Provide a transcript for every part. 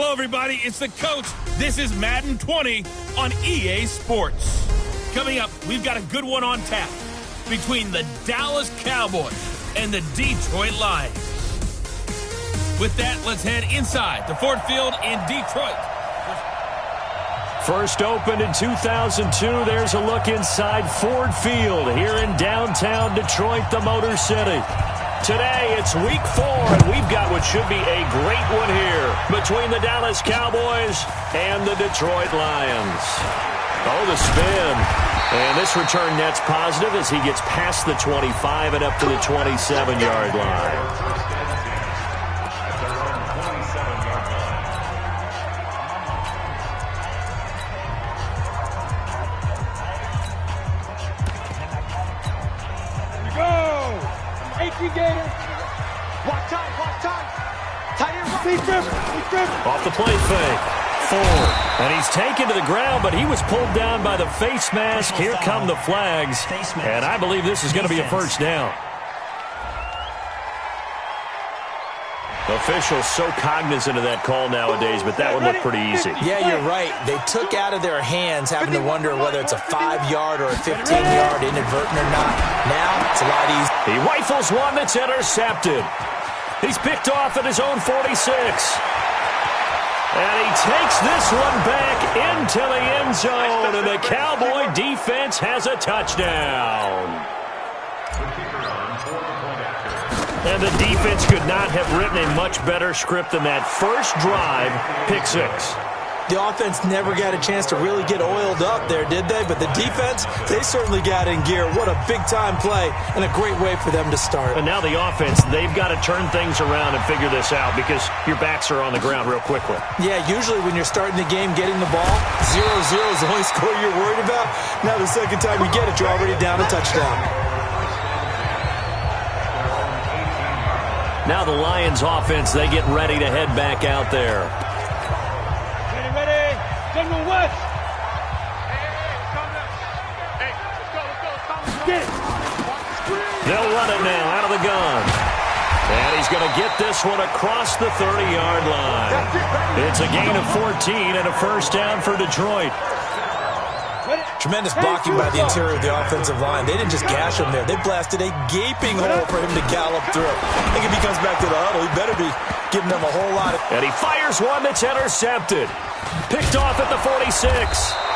Hello, everybody. It's the coach. This is Madden 20 on EA Sports. Coming up, we've got a good one on tap between the Dallas Cowboys and the Detroit Lions. With that, let's head inside to Ford Field in Detroit. First opened in 2002, there's a look inside Ford Field here in downtown Detroit, the Motor City. Today, it's week 4, and we've got what should be a great one here between the Dallas Cowboys and the Detroit Lions. Oh, the spin. And this return net's positive as he gets past the 25 and up to the 27-yard line. Off the play fake. Ford. And he's taken to the ground, but he was pulled down by the face mask. Here come the flags. And I believe this is going to be a first down. Officials so cognizant of that call nowadays, but that one looked pretty easy. Yeah, you're right. They took out of their hands having to wonder whether it's a 5-yard or a 15-yard inadvertent or not. Now, it's a lot easier. He rifles one that's intercepted. He's picked off at his own 46. And he takes this one back into the end zone, and the Cowboy defense has a touchdown. And the defense could not have written a much better script than that first drive, pick 6. The offense never got a chance to really get oiled up there, did they? But the defense, they certainly got in gear. What a big-time play and a great way for them to start. And now the offense, they've got to turn things around and figure this out because your backs are on the ground real quickly. Yeah, usually when you're starting the game, getting the ball, 0-0 is the only score you're worried about. Now the second time you get it, you're already down a touchdown. Now the Lions offense, they get ready to head back out there. They'll run it now out of the gun. And he's going to get this one across the 30-yard line. It's a gain of 14 and a first down for Detroit. Tremendous blocking by the interior of the offensive line. They didn't just gash him there. They blasted a gaping hole for him to gallop through. I think if he comes back to the huddle, he better be giving them a whole lot of... And he fires one that's intercepted. Picked off at the 46.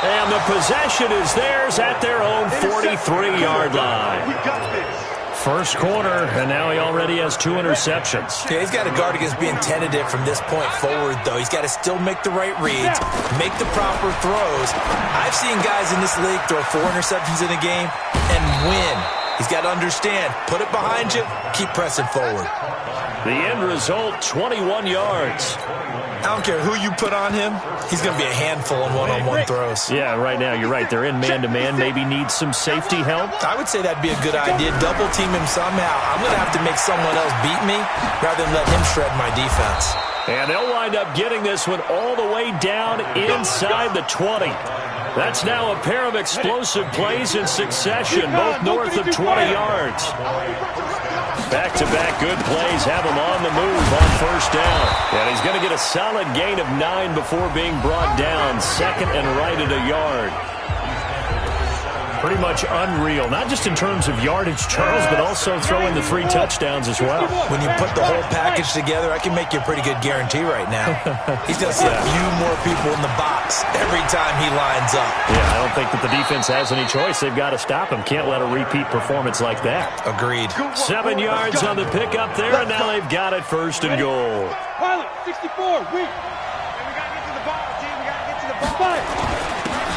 And the possession is theirs at their own 43-yard line. First quarter, and now he already has 2 interceptions. Yeah, he's got to guard against being tentative from this point forward, though. He's got to still make the right reads, make the proper throws. I've seen guys in this league throw 4 interceptions in a game and win. He's got to understand, put it behind you, keep pressing forward. The end result, 21 yards. I don't care who you put on him, he's going to be a handful in one-on-one throws. Yeah, right now, you're right. They're in man-to-man, maybe need some safety help. I would say that'd be a good idea. Double team him somehow. I'm going to have to make someone else beat me rather than let him shred my defense. And they'll wind up getting this one all the way down inside the 20. That's now a pair of explosive plays in succession, both north of 20 yards. Back-to-back good plays have him on the move on first down. And he's going to get a solid gain of 9 before being brought down, second and right at a yard. Pretty much unreal, not just in terms of yardage, Charles, but also throwing the 3 touchdowns as well. When you put the whole package together, I can make you a pretty good guarantee right now. He's going to see a few more people in the box every time he lines up. Yeah, I don't think that the defense has any choice. They've got to stop him. Can't let a repeat performance like that. Agreed. 7 yards on the pickup there, and now they've got it first and goal. Pilot, 64, weak. And we got to get to the ball, team. We got to get to the ball.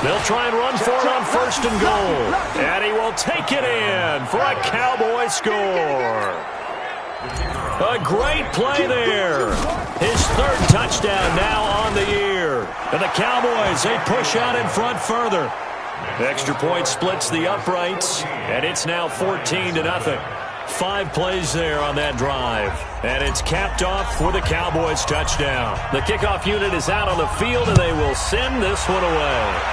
They'll try and run for it on first and goal. And he will take it in for a Cowboy score. A great play there. His 3rd touchdown now on the year. And the Cowboys, they push out in front further. Extra point splits the uprights, and it's now 14-0. 5 plays there on that drive. And it's capped off with a Cowboys touchdown. The kickoff unit is out on the field, and they will send this one away.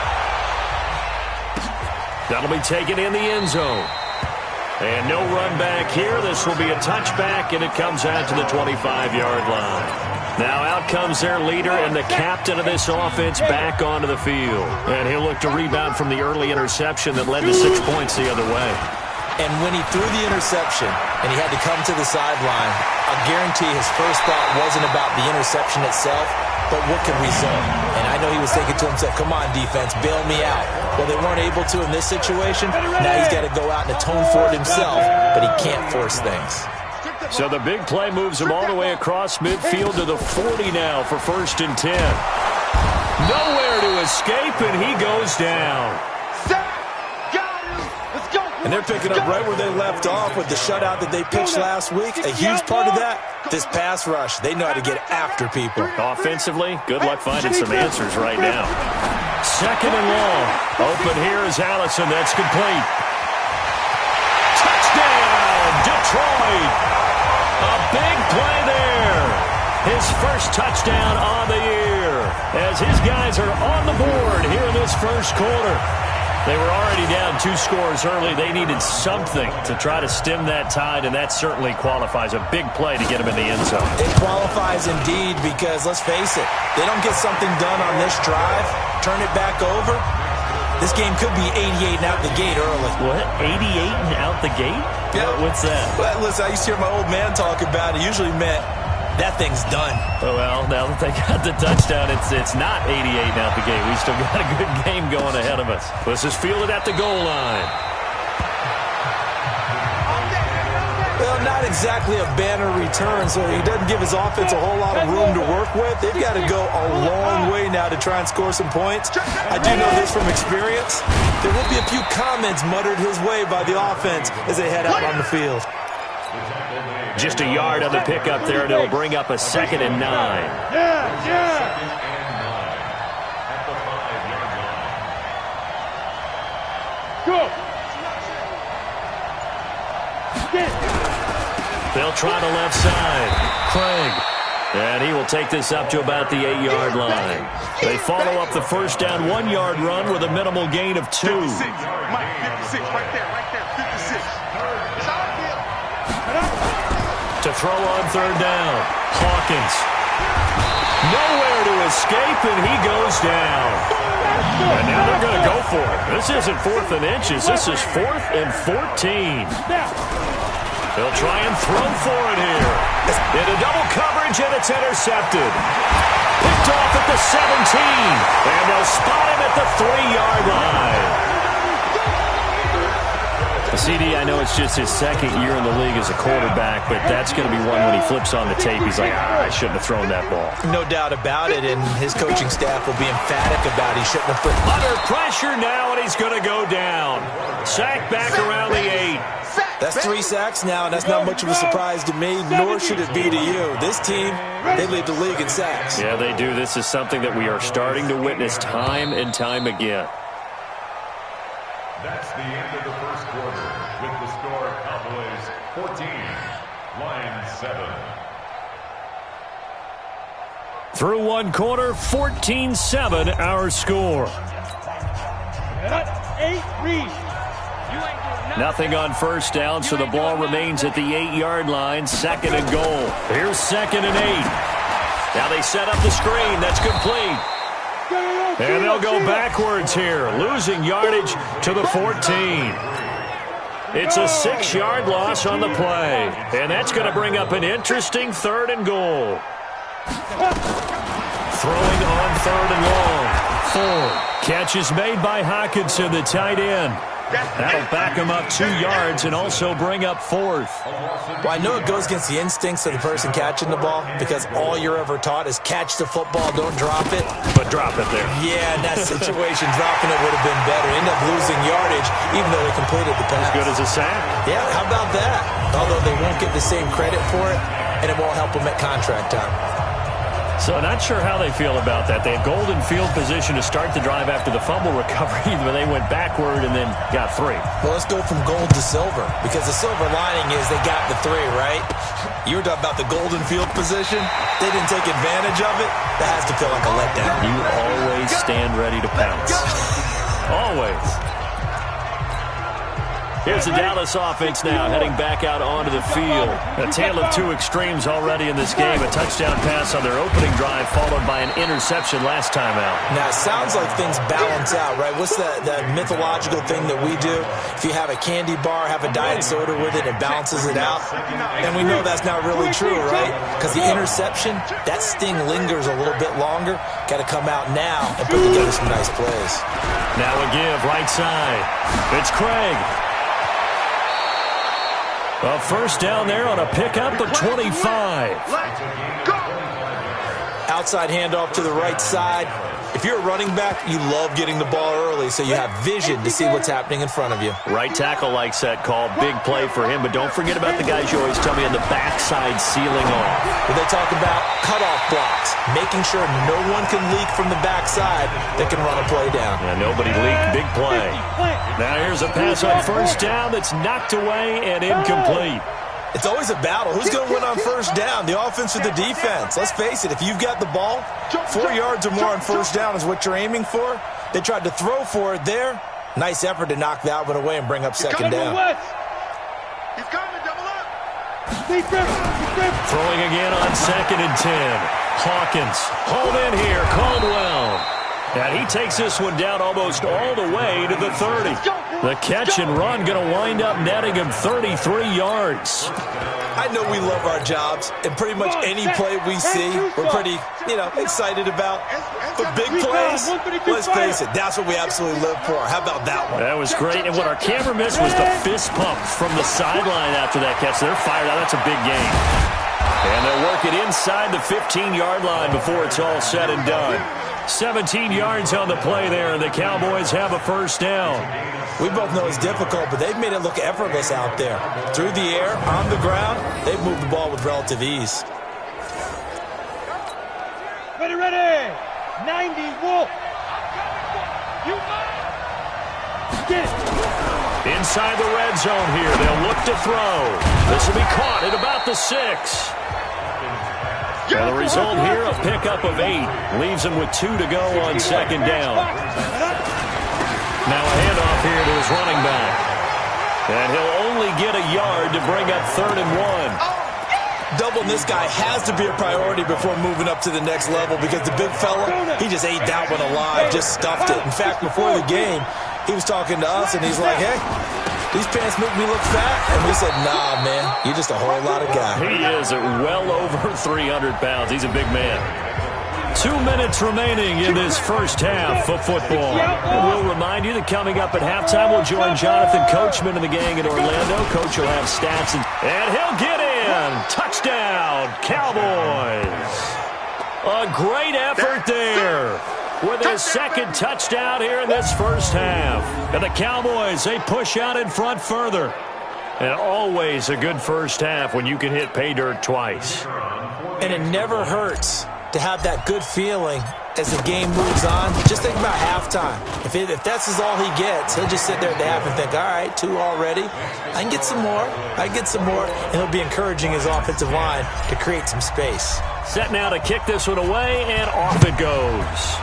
That'll be taken in the end zone. And no run back here. This will be a touchback, and it comes out to the 25-yard line. Now out comes their leader and the captain of this offense back onto the field. And he'll look to rebound from the early interception that led to 6 points the other way. And when he threw the interception and he had to come to the sideline, I guarantee his first thought wasn't about the interception itself, but what could result. And I know he was thinking to himself, come on, defense, bail me out. Well, they weren't able to in this situation. Now he's got to go out and atone for it himself, but he can't force things. So the big play moves him all the way across midfield to the 40 now for 1st and 10. Nowhere to escape, and he goes down. And they're picking up right where they left off with the shutout that they pitched last week. A huge part of that, this pass rush. They know how to get after people. Offensively, good luck finding some answers right now. 2nd and long. Open here is Allison. That's complete. Touchdown, Detroit. A big play there. His first touchdown on the year. As his guys are on the board here in this first quarter. They were already down 2 scores early. They needed something to try to stem that tide, and that certainly qualifies. A big play to get them in the end zone. It qualifies indeed because, let's face it, they don't get something done on this drive, turn it back over, this game could be 88 and out the gate early. What? 88 and out the gate? Yeah. What's that? Well, listen, I used to hear my old man talk about it. It usually meant that thing's done. Oh, well, now that they got the touchdown, it's not 88 out the gate. We still got a good game going ahead of us. This is fielded at the goal line. Well, not exactly a banner return, so he doesn't give his offense a whole lot of room to work with. They've got to go a long way now to try and score some points. I do know this from experience. There will be a few comments muttered his way by the offense as they head out on the field. Just a yard on the pickup there, and it'll bring up a 2nd and 9. Go. They'll try the left side. Craig. And he will take this up to about the 8-yard line. They follow up the first down 1-yard run with a minimal gain of 2. 56. Mike, 56 right there, 56. To throw on 3rd down. Hawkins. Nowhere to escape, and he goes down. And now they're going to go for it. This isn't 4th and inches. This is 4th and 14. They'll try and throw for it here. Into double coverage, and it's intercepted. Picked off at the 17. And they'll spot him at the 3-yard line. CD, I know it's just his 2nd year in the league as a quarterback, but that's going to be one when he flips on the tape. He's like, I shouldn't have thrown that ball. No doubt about it, and his coaching staff will be emphatic about he shouldn't have put... Under pressure now, and he's going to go down. Sack back around the 8. That's 3 sacks now, and that's not much of a surprise to me, nor should it be to you. This team, they lead the league in sacks. Yeah, they do. This is something that we are starting to witness time and time again. That's the end of the first quarter with the score Cowboys 14, Lions 7. Through 1 quarter, 14-7 our score. 8 read. Nothing on first down, so the ball remains at the 8-yard line. 2nd and goal. Here's 2nd and 8. Now they set up the screen. That's complete. And they'll go backwards here, losing yardage to the 14. It's a 6-yard loss on the play. And that's going to bring up an interesting 3rd and goal. Throwing on 3rd and long. Ford. Catch is made by Hawkinson, the tight end. That'll back him up 2 yards and also bring up 4th. Well, I know it goes against the instincts of the person catching the ball because all you're ever taught is catch the football, don't drop it. But drop it there. Yeah, in that situation, dropping it would have been better. End up losing yardage, even though they completed the pass. As good as a sack? Yeah, how about that? Although they won't get the same credit for it, and it won't help them at contract time. So not sure how they feel about that. They had golden field position to start the drive after the fumble recovery, but they went backward and then got 3. Well, let's go from gold to silver, because the silver lining is they got the 3, right? You were talking about the golden field position. They didn't take advantage of it. That has to feel like a letdown. You always stand ready to pounce. Always. Here's the Dallas offense now heading back out onto the field. A tale of two extremes already in this game. A touchdown pass on their opening drive followed by an interception last time out. Now, it sounds like things balance out, right? What's that mythological thing that we do? If you have a candy bar, have a diet soda with it, it balances it out. And we know that's not really true, right? Because the interception, that sting lingers a little bit longer. Got to come out now and put together some nice plays. Now a give, right side. It's Craig. A first down there on a pickup of 25. Outside handoff to the right side. If you're a running back, you love getting the ball early so you have vision to see what's happening in front of you. Right tackle likes that call. Big play for him, but don't forget about the guys you always tell me on the backside sealing off. When they talk about cutoff blocks, making sure no one can leak from the backside that can run a play down. Yeah, nobody leaked. Big play. Now here's a pass on first down that's knocked away and incomplete. It's always a battle. Who's going to win on first down, the offense or the defense? Let's face it, if you've got the ball, 4 yards or more on first down is what you're aiming for. They tried to throw for it there. Nice effort to knock that one away and bring up second down. He's coming, double up. Throwing again on 2nd and 10. Hawkins, home in here, Caldwell. And he takes this one down almost all the way to the 30. The catch and run going to wind up netting him 33 yards. I know we love our jobs, and pretty much any play we see, we're pretty, excited about. But big plays, let's face it, that's what we absolutely live for. How about that one? That was great. And what our camera missed was the fist pump from the sideline after that catch. They're fired out. That's a big game. And they'll work it inside the 15-yard line before it's all said and done. 17 yards on the play there, and the Cowboys have a first down. We both know it's difficult, but they've made it look effortless out there. Through the air, on the ground, they've moved the ball with relative ease. Ready. 90, Wolf. Get it. Inside the red zone here. They'll look to throw. This will be caught at about the 6. Well, the result here, a pickup of 8. Leaves him with 2 to go on second down. Now a handoff here to his running back. And he'll only get a yard to bring up 3rd and 1. Doubling this guy has to be a priority before moving up to the next level because the big fella, he just ate that one alive, just stuffed it. In fact, before the game, he was talking to us, and he's like, hey, these pants make me look fat. And we said, nah, man, you're just a whole lot of guy. He is at well over 300 pounds. He's a big man. 2 minutes remaining in this first half of football. And we'll remind you that coming up at halftime, we'll join Jonathan Coachman and the gang in Orlando. Coach will have stats, and he'll get in. Touchdown, Cowboys. A great effort there with his second touchdown here in this first half. And the Cowboys, they push out in front further. And always a good first half when you can hit pay dirt twice. And it never hurts to have that good feeling as the game moves on. Just think about halftime. If that's all he gets, he'll just sit there at the half and think, all right, 2 already. I can get some more. And he'll be encouraging his offensive line to create some space. Set now to kick this one away, and off it goes.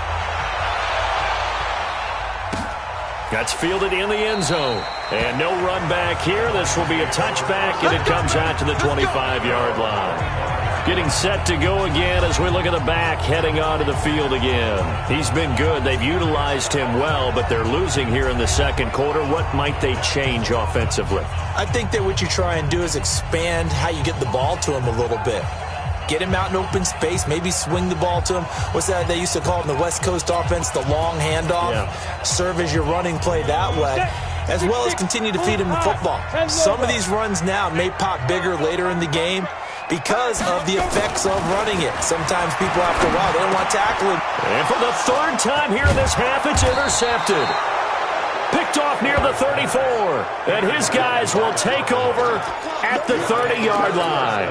That's fielded in the end zone. And no run back here. This will be a touchback, and it comes out to the 25-yard line. Getting set to go again as we look at the back heading onto the field again. He's been good. They've utilized him well, but they're losing here in the second quarter. What might they change offensively? I think that what you try and do is expand how you get the ball to him a little bit. Get him out in open space, maybe swing the ball to him. What's that they used to call it in the West Coast offense, the long handoff? Yeah. Serve as your running play that way, as well as continue to feed him the football. Some of these runs now may pop bigger later in the game because of the effects of running it. Sometimes people, after a while, they don't want to tackle it. And for the 3rd time here in this half, it's intercepted. Picked off near the 34. And his guys will take over at the 30-yard line.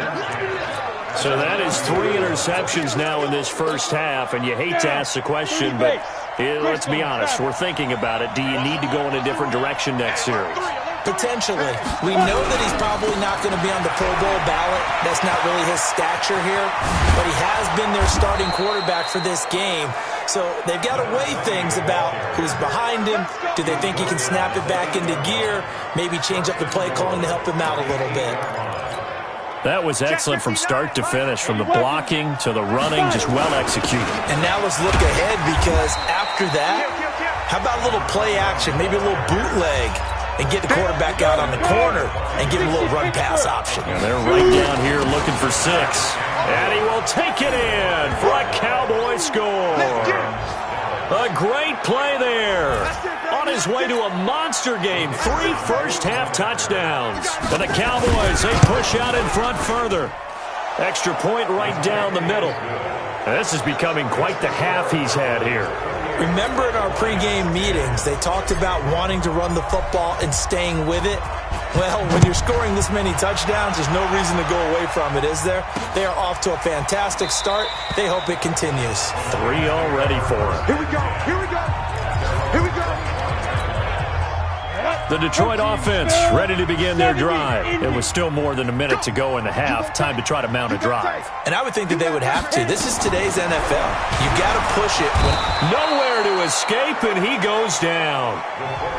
So that is 3 interceptions now in this first half, and you hate to ask the question, but let's be honest, we're thinking about it. Do you need to go in a different direction next series? Potentially. We know that he's probably not going to be on the Pro Bowl ballot. That's not really his stature here, but he has been their starting quarterback for this game. So they've got to weigh things about who's behind him. Do they think he can snap it back into gear? Maybe change up the play calling to help him out a little bit. That was excellent from start to finish, from the blocking to the running, just well executed. And now let's look ahead, because after that, how about a little play action, maybe a little bootleg, and get the quarterback out on the corner and give him a little run-pass option. And they're right down here looking for 6. And he will take it in for a Cowboy score. A great play there. On his way to a monster game, 3 first-half touchdowns. And the Cowboys, they push out in front further. Extra point right down the middle. And this is becoming quite the half he's had here. Remember in our pregame meetings, they talked about wanting to run the football and staying with it? Well, when you're scoring this many touchdowns, there's no reason to go away from it, is there? They are off to a fantastic start. They hope it continues. 3 already for him. Here we go. Here we go. Here we go. The Detroit offense ready to begin their drive. It was still more than a minute to go in the half. Time to try to mount a drive. And I would think that they would have to. This is today's NFL. You got to push it. Nowhere to escape, and he goes down.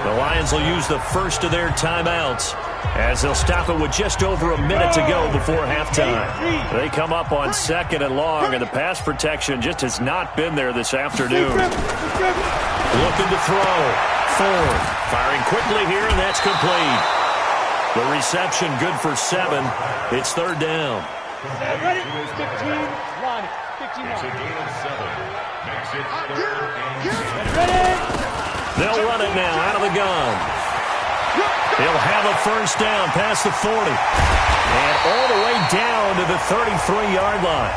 The Lions will use the first of their timeouts, as they'll stop it with just over a minute to go before halftime. They come up on 2nd and long, and the pass protection just has not been there this afternoon. Looking to throw. Ford firing quickly here, and that's complete. The reception good for 7. It's 3rd down. Ready? 15, line it. 15 It's a gain of 7. Makes it 3rd and 10. Ready? They'll run it now out of the gun. He'll have a first down past the 40. And all the way down to the 33-yard line.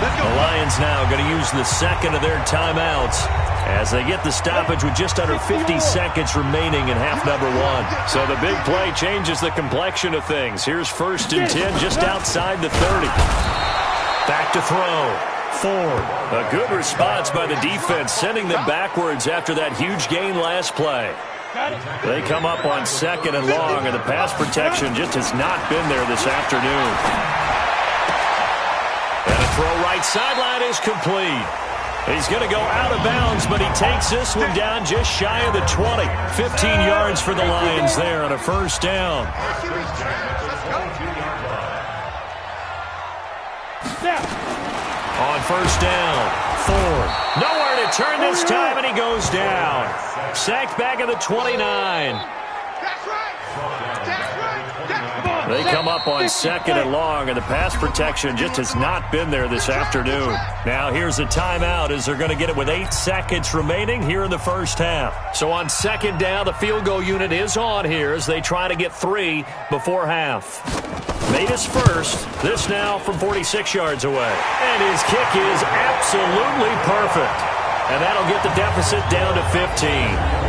The Lions now going to use the second of their timeouts as they get the stoppage with just under 50 seconds remaining in half number 1. So the big play changes the complexion of things. Here's 1st and 10 just outside the 30. Back to throw. Ford. A good response by the defense, sending them backwards after that huge gain last play. They come up on 2nd and long, and the pass protection just has not been there this afternoon. And a throw right sideline is complete. He's going to go out of bounds, but he takes this one down just shy of the 20. 15 yards for the Lions there on a first down. On first down, Ford. Nowhere to turn this time, and he goes down. Sacked back at the 29. They come up on 2nd and long, and the pass protection just has not been there this afternoon. Now here's a timeout as they're going to get it with 8 seconds remaining here in the first half. So on 2nd down, the field goal unit is on here as they try to get 3 before half. Made his first. This now from 46 yards away. And his kick is absolutely perfect. And that'll get the deficit down to 15.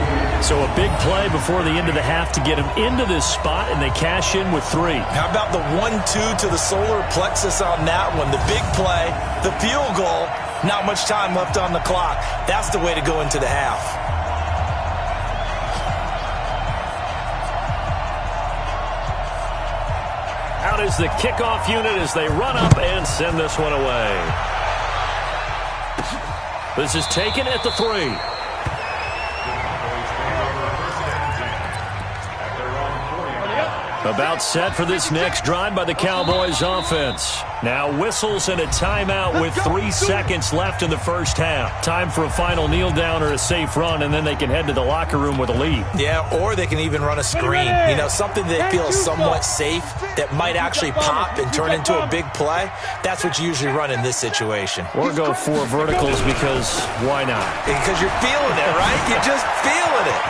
So a big play before the end of the half to get him into this spot, and they cash in with 3. How about the 1-2 to the solar plexus on that one? The big play, the field goal, not much time left on the clock. That's the way to go into the half. Out is the kickoff unit as they run up and send this one away. This is taken at the 3. About set for this next drive by the Cowboys offense. Now whistles and a timeout with 3 seconds left in the first half. Time for a final kneel down or a safe run, and then they can head to the locker room with a lead. Yeah, or they can even run a screen. You know, something they feel is somewhat safe that might actually pop and turn into a big play. That's what you usually run in this situation. Or go 4 verticals because why not? Because you're feeling it, right? You're just feeling it.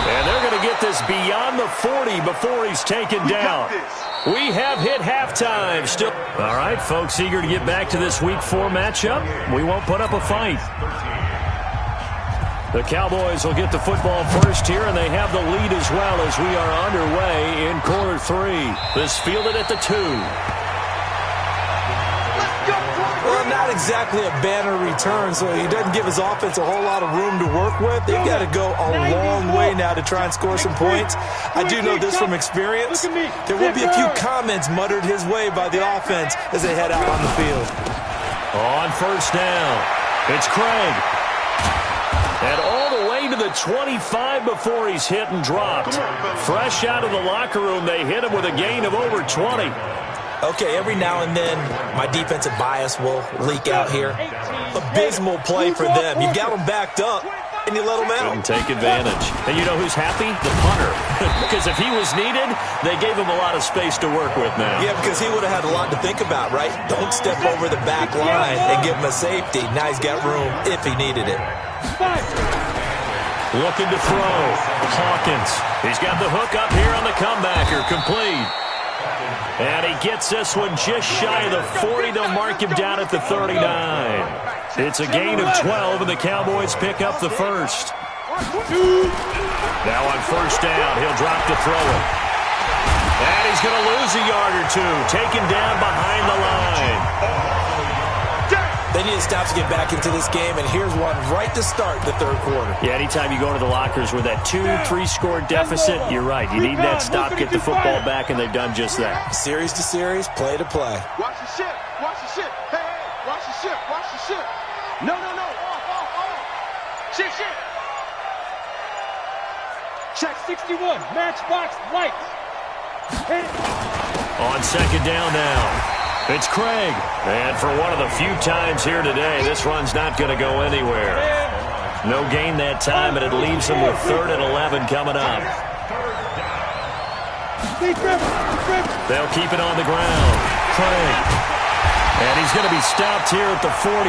And they're going to get this beyond the 40 before he's taken down. We have hit halftime. Still, all right, folks, eager to get back to this Week 4 matchup. We won't put up a fight. The Cowboys will get the football first here, and they have the lead as well as we are underway in quarter 3. This fielded at the 2. Well, not exactly a banner return, so he doesn't give his offense a whole lot of room to work with. They've got to go a long way now to try and score some points. I do know this from experience. There will be a few comments muttered his way by the offense as they head out on the field. On first down, it's Craig. And all the way to the 25 before he's hit and dropped. Fresh out of the locker room, they hit him with a gain of over 20. Okay, every now and then, my defensive bias will leak out here. Abysmal play for them. You got them backed up, and you let them out. Couldn't take advantage. And you know who's happy? The punter. Because if he was needed, they gave him a lot of space to work with now. Yeah, because he would have had a lot to think about, right? Don't step over the back line and give him a safety. Now he's got room if he needed it. Looking to throw. Hawkins. He's got the hook up here on the comebacker. Complete. And he gets this one just shy of the 40. They'll mark him down at the 39. It's a gain of 12, and the Cowboys pick up the first. Now on first down, he'll drop to throw it. And he's going to lose a yard or two. Taken down behind the line. They need to stop to get back into this game, and here's one right to start the third quarter. Yeah, anytime you go into the lockers with that 2-3 score deficit, you're right. You need that stop, get the football back, and they've done just that. Series to series, play to play. Watch the ship. Watch the ship. Hey, hey, watch the ship. Watch the ship. No. Off. Ship. Check 61. Matchbox lights. Hit it. On second down now. It's Craig. And for one of the few times here today, this run's not going to go anywhere. No gain that time, and it leaves them with 3rd and 11 coming up. They'll keep it on the ground. Craig. And he's going to be stopped here at the 43,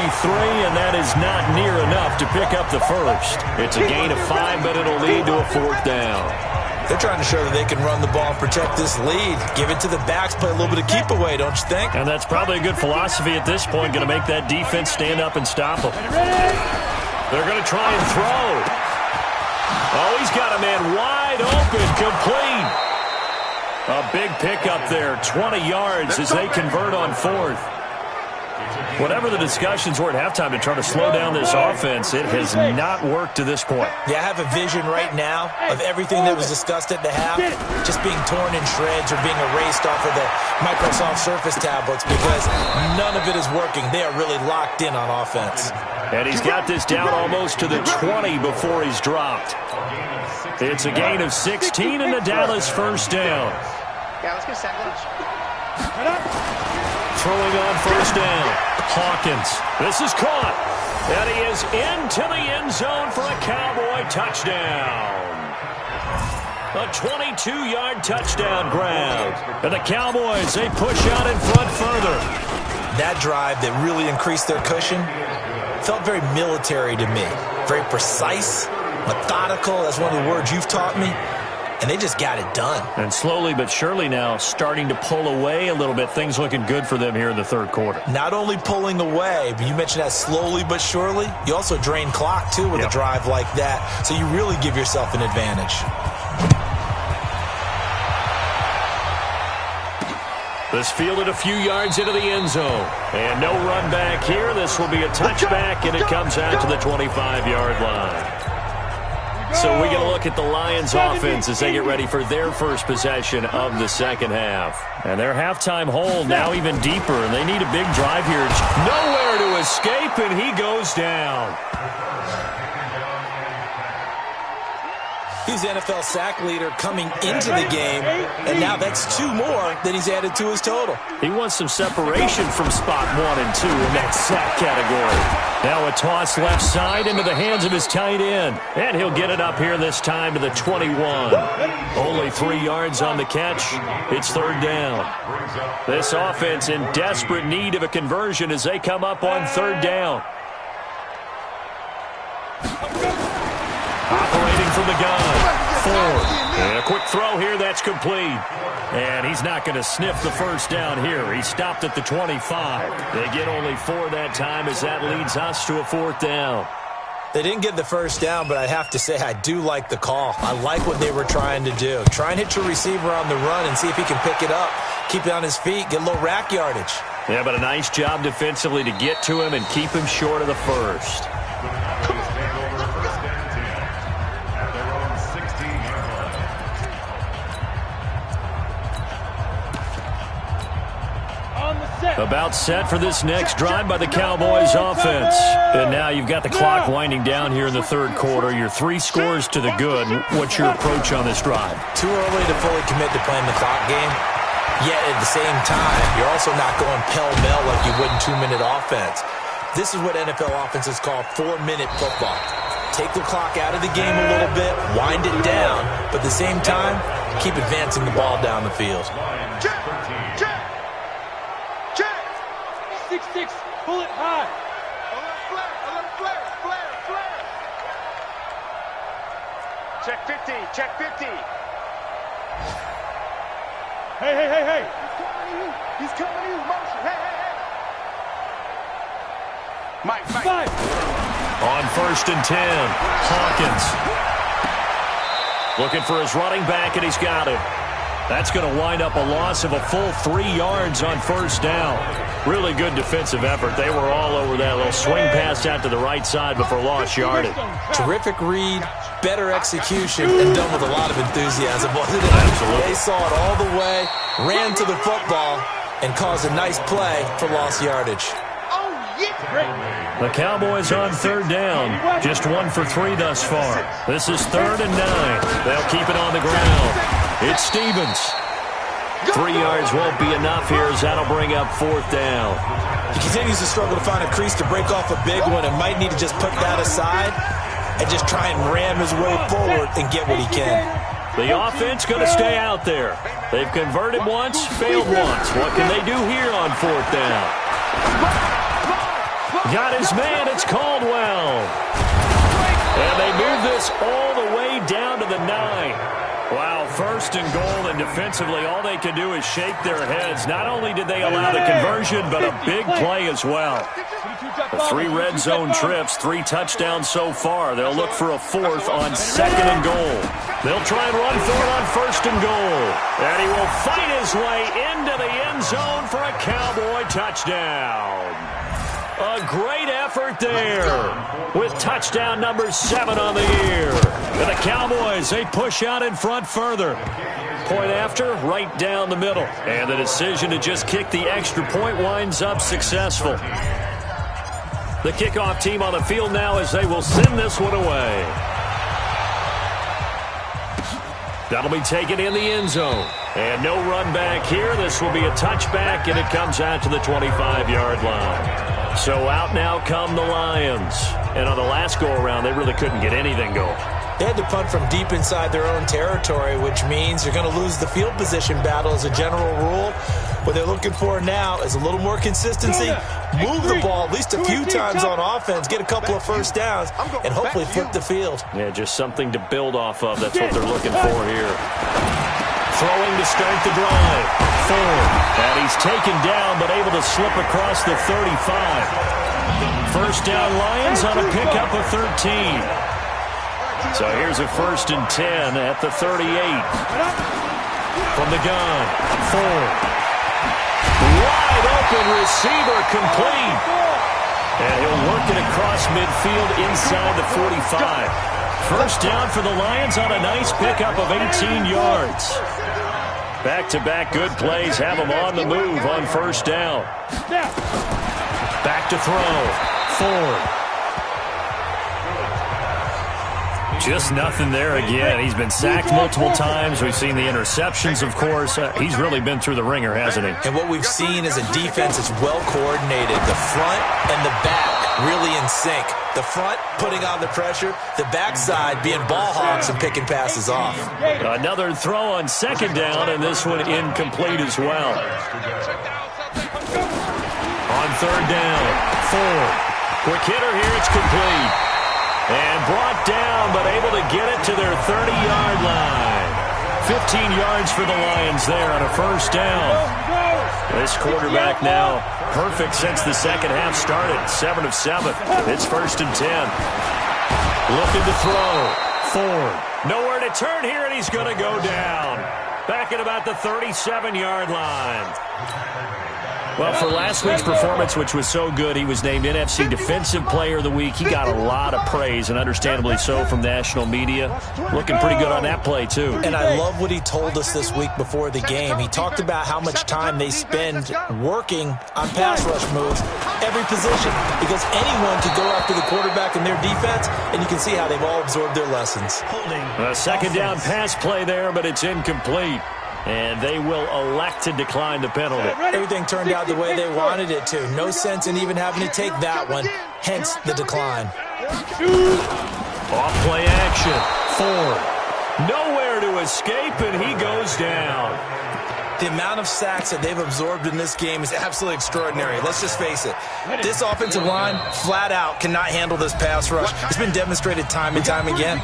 and that is not near enough to pick up the first. It's a gain of 5, but it'll lead to a 4th down. They're trying to show that they can run the ball and protect this lead. Give it to the backs, play a little bit of keep away, don't you think? And that's probably a good philosophy at this point, going to make that defense stand up and stop them. They're going to try and throw. Oh, he's got a man wide open, complete. A big pickup there, 20 yards as they convert on 4th. Whatever the discussions were at halftime to try to slow down this offense, it has not worked to this point. Yeah, I have a vision right now of everything that was discussed at the half just being torn in shreds or being erased off of the Microsoft Surface tablets because none of it is working. They are really locked in on offense. And he's got this down almost to the 20 before he's dropped. It's a gain of 16 and the Dallas first down. Yeah, let's get set lunch. Throwing on first down. Hawkins. This is caught. And he is into the end zone for a Cowboy touchdown. A 22-yard touchdown grab. And the Cowboys, they push out in front further. That drive that really increased their cushion felt very military to me. Very precise, methodical. That's one of the words you've taught me. And they just got it done. And slowly but surely now starting to pull away a little bit. Things looking good for them here in the third quarter. Not only pulling away, but you mentioned that slowly but surely. You also drain clock, too, with a drive like that. So you really give yourself an advantage. This fielded a few yards into the end zone. And no run back here. This will be a touchback, and it comes out to the 25-yard line. So we're going to look at the Lions offense as they get ready for their first possession of the second half. And their halftime hole now even deeper, and they need a big drive here. Nowhere to escape, and he goes down. He's the NFL sack leader coming into the game, and now that's 2 more that he's added to his total. He wants some separation from spot 1 and 2 in that sack category. Now a toss left side into the hands of his tight end, and he'll get it up here this time to the 21. Only 3 yards on the catch. It's third down. This offense in desperate need of a conversion as they come up on third down. Operating from the gun. Ford. And a quick throw here, that's complete. And he's not going to sniff the first down here. He stopped at the 25. They get only 4 that time as that leads us to a 4th down. They didn't get the first down, but I have to say I do like the call. I like what they were trying to do. Try and hit your receiver on the run and see if he can pick it up. Keep it on his feet, get a little rack yardage. Yeah, but a nice job defensively to get to him and keep him short of the first. On the set. About set for this next drive by the Cowboys offense. And now you've got the clock winding down here in the third quarter. Your 3 scores to the good. What's your approach on this drive? Too early to fully commit to playing the clock game. Yet at the same time, you're also not going pell-mell like you would in 2-minute offense. This is what NFL offenses call 4-minute football. Take the clock out of the game a little bit, wind it down, but at the same time, keep advancing the ball down the field. Check. 6-6, pull it high. Flare. Check 50, check 50. Hey. He's coming to you. Motion. Hey. Mike. 5. On 1st and 10, Hawkins. Looking for his running back, and he's got it. That's going to wind up a loss of a full 3 yards on 1st down. Really good defensive effort. They were all over that little swing pass out to the right side before lost yardage. Terrific read, better execution, and done with a lot of enthusiasm, wasn't it? Absolutely. They saw it all the way, ran to the football, and caused a nice play for lost yardage. The Cowboys on 3rd down. Just 1 for 3 thus far. This is 3rd and 9. They'll keep it on the ground. It's Stevens. 3 yards won't be enough here as that'll bring up 4th down. He continues to struggle to find a crease to break off a big one and might need to just put that aside and just try and ram his way forward and get what he can. The offense going to stay out there. They've converted once, failed once. What can they do here on 4th down? Got his man, it's Caldwell. And they move this all the way down to the 9. Wow, 1st and goal, and defensively all they can do is shake their heads. Not only did they allow the conversion, but a big play as well. The 3 red zone trips, 3 touchdowns so far. They'll look for a 4th on 2nd and goal. They'll try and run for it on 1st and goal. And he will fight his way into the end zone for a Cowboy touchdown. A great effort there with touchdown number 7 on the year. And the Cowboys, they push out in front further. Point after, right down the middle. And the decision to just kick the extra point winds up successful. The kickoff team on the field now as they will send this one away. That'll be taken in the end zone. And no run back here. This will be a touchback, and it comes out to the 25-yard line. So out now come the Lions. And on the last go-around, they really couldn't get anything going. They had to punt from deep inside their own territory, which means you're going to lose the field position battle as a general rule. What they're looking for now is a little more consistency, move the ball at least a few times on offense, get a couple of 1st downs, and hopefully flip the field. Yeah, just something to build off of. That's what they're looking for here. Throwing to start the drive. Ford. And he's taken down, but able to slip across the 35. 1st down Lions on a pickup of 13. So here's a 1st and 10 at the 38. From the gun, Ford. Wide open receiver complete. And he'll work it across midfield inside the 45. 1st down for the Lions on a nice pickup of 18 yards. Back-to-back good plays have them on the move on 1st down. Back to throw. Ford. Just nothing there again. He's been sacked multiple times. We've seen the interceptions, of course. He's really been through the ringer, hasn't he? And what we've seen is a defense that's well coordinated. The front and the back really in sync. The front putting on the pressure, the backside being ball hawks and picking passes off. Another throw on 2nd down, and this one incomplete as well. On 3rd down, Ford. Quick hitter here, it's complete. And brought down, but able to get it to their 30-yard line. 15 yards for the Lions there on a 1st down. This quarterback now perfect since the second half started. 7 of 7. It's 1st and 10. Looking to throw. Ford. Nowhere to turn here, and he's going to go down. Back at about the 37-yard line. Well, for last week's performance, which was so good, he was named NFC Defensive Player of the Week. He got a lot of praise, and understandably so, from national media. Looking pretty good on that play, too. And I love what he told us this week before the game. He talked about how much time they spend working on pass rush moves, every position, because anyone could go after the quarterback in their defense, and you can see how they've all absorbed their lessons. A second down pass play there, but it's incomplete. And they will elect to decline the penalty. Everything turned out the way they wanted it to. No sense in even having to take that one, hence the decline. Off-play action. Ford. Nowhere to escape, and he goes down. The amount of sacks that they've absorbed in this game is absolutely extraordinary. Let's just face it. This offensive line, flat out, cannot handle this pass rush. It's been demonstrated time and time again.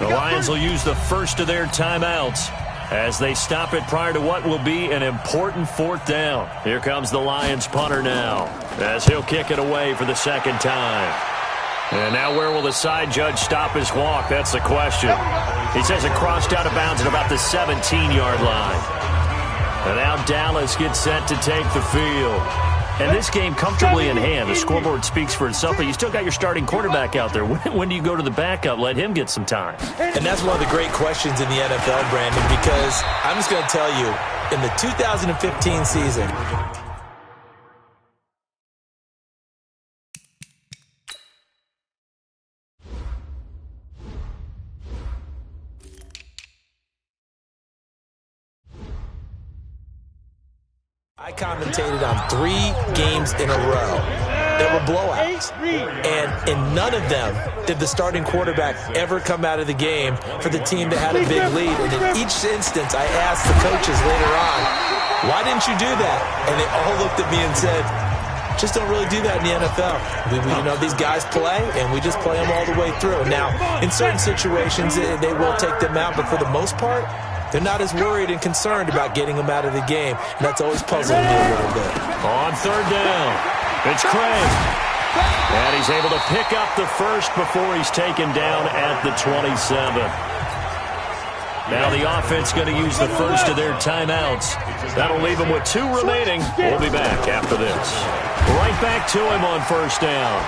The Lions will use the first of their timeouts as they stop it prior to what will be an important fourth down. Here comes the Lions punter now, as he'll kick it away for the second time. And now where will the side judge stop his walk? That's the question. He says it crossed out of bounds at about the 17-yard line. And now Dallas gets set to take the field. And this game comfortably in hand. The scoreboard speaks for itself, but you still got your starting quarterback out there. When do you go to the backup? Let him get some time. And that's one of the great questions in the NFL, Brandon, because I'm just going to tell you, in the 2015 season, I commentated on 3 games in a row that were blowouts. And in none of them did the starting quarterback ever come out of the game for the team that had a big lead. And in each instance, I asked the coaches later on, why didn't you do that? And they all looked at me and said, just don't really do that in the NFL. You know, these guys play, and we just play them all the way through. Now, in certain situations, they will take them out, but for the most part, they're not as worried and concerned about getting them out of the game. And that's always puzzling me a little bit. On third down, it's Craig. And he's able to pick up the first before he's taken down at the 27. Now the offense going to use the first of their timeouts. That'll leave them with 2 remaining. We'll be back after this. Right back to him on first down.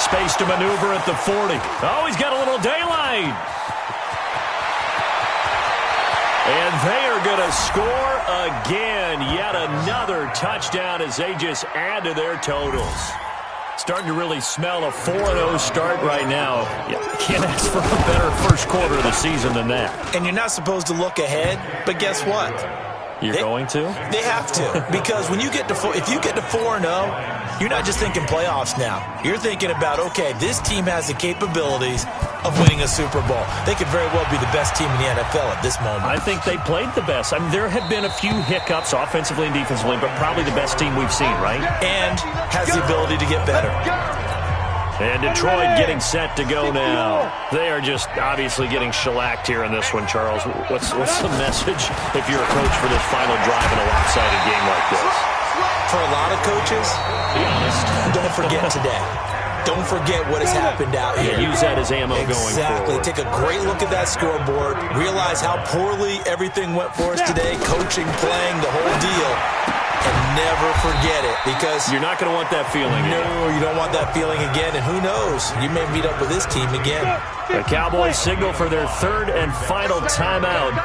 Space to maneuver at the 40. Oh, he's got a little daylight. And they are going to score again. Yet another touchdown as they just add to their totals. Starting to really smell a 4-0 start right now. You can't ask for a better first quarter of the season than that. And you're not supposed to look ahead, but guess what? You're going to? They have to. Because when you get to if you get to 4-0, you're not just thinking playoffs now. You're thinking about, okay, this team has the capabilities of winning a Super Bowl. They could very well be the best team in the NFL at this moment. I think they played the best. I mean, there have been a few hiccups offensively and defensively, but probably the best team we've seen, right? And has the ability to get better. And Detroit getting set to go now. They are just obviously getting shellacked here in this one, Charles. What's the message if you're a coach for this final drive in a lopsided game like this? For a lot of coaches, be honest, don't forget today. Don't forget what has happened out here. Use that as ammo going forward. Exactly. Take a great look at that scoreboard. Realize how poorly everything went for us today. Coaching, playing, the whole deal. And never forget it, because you're not going to want that feeling again. No, you don't want that feeling again, and who knows, you may meet up with this team again. The Cowboys signal for their third and final timeout.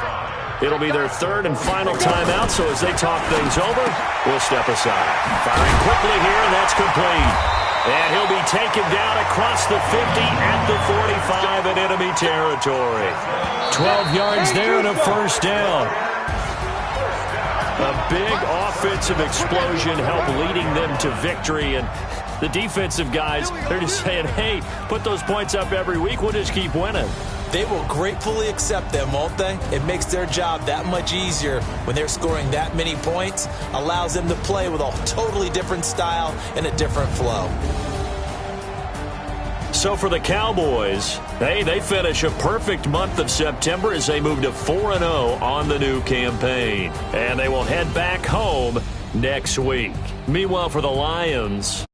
It'll be their third and final timeout, so as they talk things over, we'll step aside. Firing quickly here, and that's complete. And he'll be taken down across the 50 at the 45 in enemy territory. 12 yards there and a first down. A big offensive explosion helped leading them to victory. And the defensive guys, they're just saying, hey, put those points up every week. We'll just keep winning. They will gratefully accept them, won't they? It makes their job that much easier when they're scoring that many points. Allows them to play with a totally different style and a different flow. So for the Cowboys, they finish a perfect month of September as they move to 4-0 on the new campaign. And they will head back home next week. Meanwhile, for the Lions,